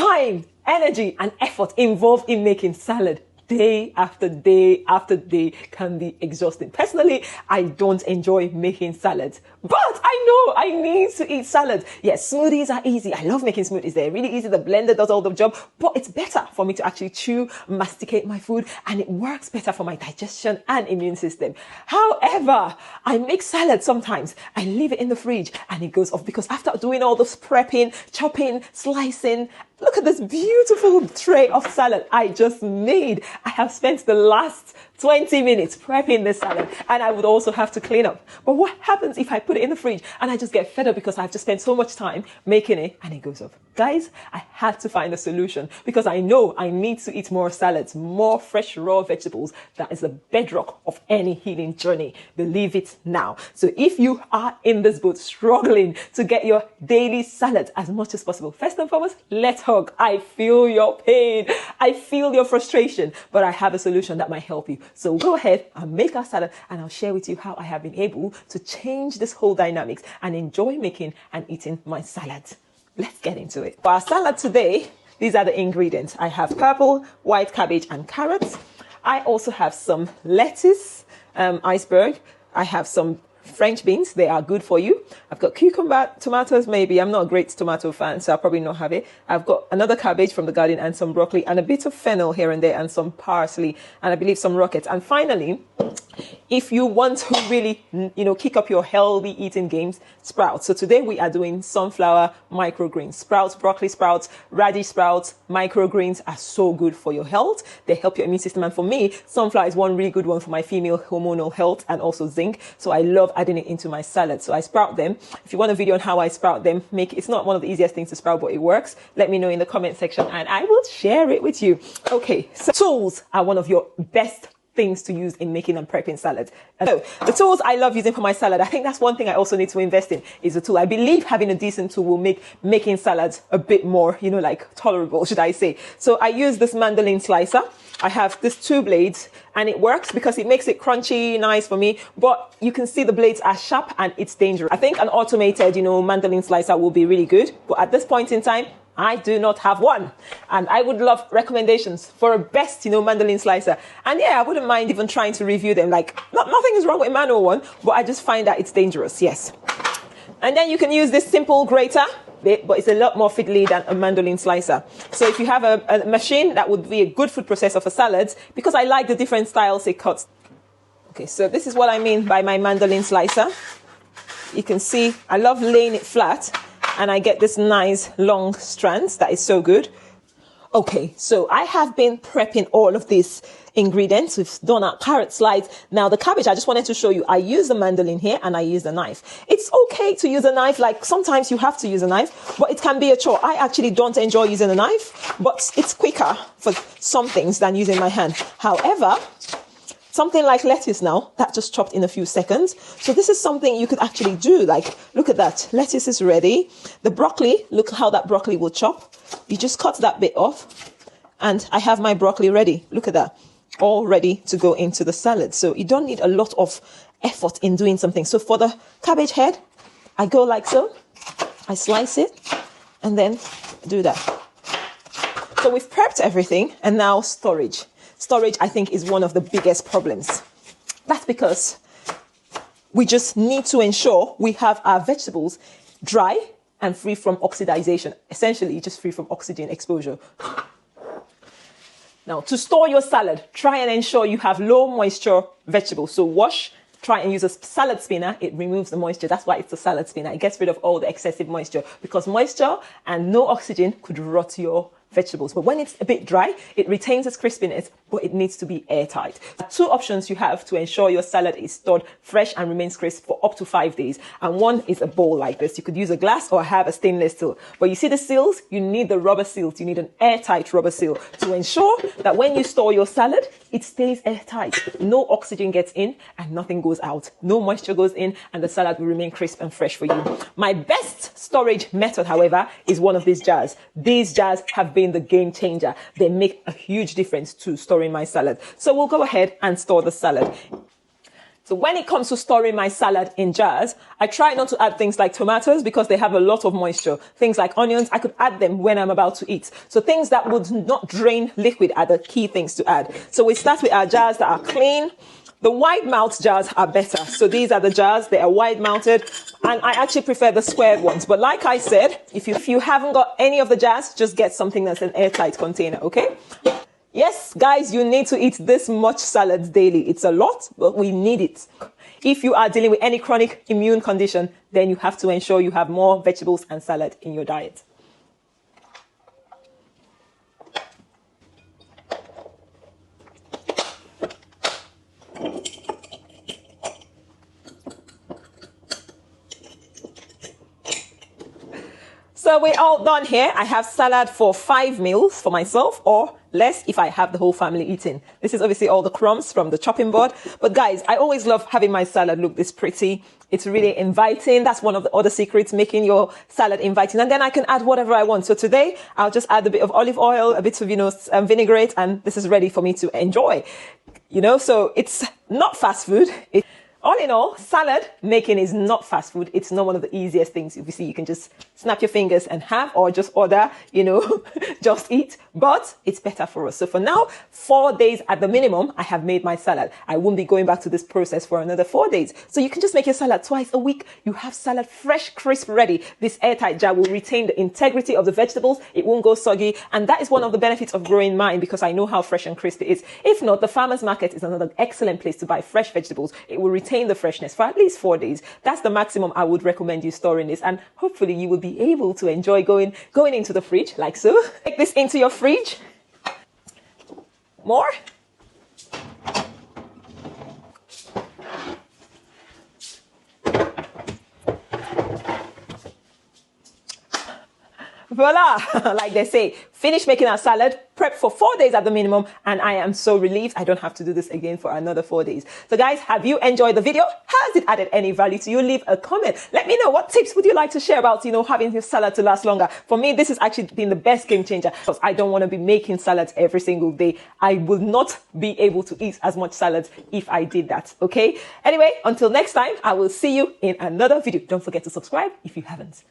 time, energy, and effort involved in making salad day after day after day can be exhausting. Personally, I don't enjoy making salads, but I know I need to eat salad. Yes, smoothies are easy. I love making smoothies. They're really easy. The blender does all the job, but it's better for me to actually chew, masticate my food, and it works better for my digestion and immune system. However, I make salad sometimes. I leave it in the fridge and it goes off because after doing all this prepping, chopping, slicing, look at this beautiful tray of salad I just made. I have spent the last 20 minutes prepping this salad, and I would also have to clean up. But what happens if I put it in the fridge and I just get fed up because I've just spent so much time making it and it goes off? Guys, I had to find a solution because I know I need to eat more salads, more fresh raw vegetables. That is the bedrock of any healing journey. Believe it now. So if you are in this boat struggling to get your daily salad as much as possible, first and foremost, let's hug. I feel your pain. I feel your frustration, but I have a solution that might help you. So go ahead and make our salad, and I'll share with you how I have been able to change this whole dynamics and enjoy making and eating my salad. Let's get into it. For our salad today, these are the ingredients. I have purple, white cabbage and carrots. I also have some lettuce, iceberg. I have some French beans. They are good for you. I've got cucumber, tomatoes, maybe. I'm not a great tomato fan, so I'll probably not have it. I've got another cabbage from the garden and some broccoli and a bit of fennel here and there and some parsley and I believe some rockets. And finally, if you want to really, kick up your healthy eating games, sprouts. So today we are doing sunflower microgreens. Sprouts, broccoli sprouts, radish sprouts, microgreens are so good for your health. They help your immune system. And for me, sunflower is one really good one for my female hormonal health and also zinc. So I love adding it into my salad. So I sprout them. If you want a video on how I sprout them, it's not one of the easiest things to sprout, but it works. Let me know in the comment section and I will share it with you. Okay, so tools are one of your best things to use in making and prepping salads. So the tools I love using for my salad, I think that's one thing I also need to invest in, is a tool. I believe having a decent tool will make making salads a bit more, tolerable, should I say. So I use this mandolin slicer. I have these 2 blades and it works because it makes it crunchy, nice for me, but you can see the blades are sharp and it's dangerous. I think an automated, mandolin slicer will be really good, but at this point in time, I do not have one. And I would love recommendations for a best, mandolin slicer. And yeah, I wouldn't mind even trying to review them. Nothing is wrong with a manual one, but I just find that it's dangerous, yes. And then you can use this simple grater, but it's a lot more fiddly than a mandolin slicer. So if you have a machine, that would be a good food processor for salads because I like the different styles it cuts. Okay, so this is what I mean by my mandolin slicer. You can see I love laying it flat and I get this nice long strands. That is so good. Okay, so I have been prepping all of these ingredients. We've done our carrot slides. Now the cabbage, I just wanted to show you, I use the mandolin here and I use the knife. It's okay to use a knife, like sometimes you have to use a knife, but it can be a chore. I actually don't enjoy using a knife, but it's quicker for some things than using my hand. However, something like lettuce now, that just chopped in a few seconds. So this is something you could actually do. Look at that. Lettuce is ready. The broccoli, look how that broccoli will chop. You just cut that bit off and I have my broccoli ready. Look at that. All ready to go into the salad. So you don't need a lot of effort in doing something. So for the cabbage head, I go like so. I slice it and then do that. So we've prepped everything and now storage. Storage, I think, is one of the biggest problems. That's because we just need to ensure we have our vegetables dry and free from oxidization. Essentially, just free from oxygen exposure. Now, to store your salad, try and ensure you have low moisture vegetables. So wash, try and use a salad spinner. It removes the moisture. That's why it's a salad spinner. It gets rid of all the excessive moisture because moisture and no oxygen could rot your vegetables. But when it's a bit dry, it retains its crispiness, but it needs to be airtight. 2 options you have to ensure your salad is stored fresh and remains crisp for up to 5 days. And one is a bowl like this. You could use a glass or have a stainless steel. But you see the seals? You need the rubber seals. You need an airtight rubber seal to ensure that when you store your salad, it stays airtight. No oxygen gets in and nothing goes out. No moisture goes in and the salad will remain crisp and fresh for you. My best storage method, however, is one of these jars. These jars have been the game changer. They make a huge difference to storing my salad. So we'll go ahead and store the salad. So when it comes to storing my salad in jars, I try not to add things like tomatoes because they have a lot of moisture. Things like onions, I could add them when I'm about to eat. So things that would not drain liquid are the key things to add. So we start with our jars that are clean. The wide mouth jars are better. So these are the jars, they are wide mounted, and I actually prefer the squared ones. But like I said, if you haven't got any of the jars, just get something that's an airtight container, okay? Yes, guys, you need to eat this much salad daily. It's a lot, but we need it. If you are dealing with any chronic immune condition, then you have to ensure you have more vegetables and salad in your diet. So we're all done here. I have salad for 5 meals for myself, or less if I have the whole family eating. This is obviously all the crumbs from the chopping board. But guys, I always love having my salad look this pretty. It's really inviting. That's one of the other secrets, making your salad inviting. And then I can add whatever I want. So today, I'll just add a bit of olive oil, a bit of, vinaigrette, and this is ready for me to enjoy. So it's not fast food. All in all, salad making is not fast food. It's not one of the easiest things. You see, you can just snap your fingers and have, or just order, just eat. But it's better for us. So for now, 4 days at the minimum, I have made my salad. I won't be going back to this process for another 4 days. So you can just make your salad twice a week. You have salad fresh, crisp, ready. This airtight jar will retain the integrity of the vegetables. It won't go soggy. And that is one of the benefits of growing mine, because I know how fresh and crisp it is. If not, the farmer's market is another excellent place to buy fresh vegetables. It will retain the freshness for at least 4 days. That's the maximum I would recommend you storing this, and hopefully you will be able to enjoy going into the fridge like so. Take this into your fridge. More. Voila, like they say, finish making our salad, prep for 4 days at the minimum, and I am so relieved I don't have to do this again for another 4 days. So guys, have you enjoyed the video? Has it added any value to you? Leave a comment. Let me know, what tips would you like to share about, having your salad to last longer? For me, this has actually been the best game changer, because I don't want to be making salads every single day. I will not be able to eat as much salads if I did that, okay? Anyway, until next time, I will see you in another video. Don't forget to subscribe if you haven't.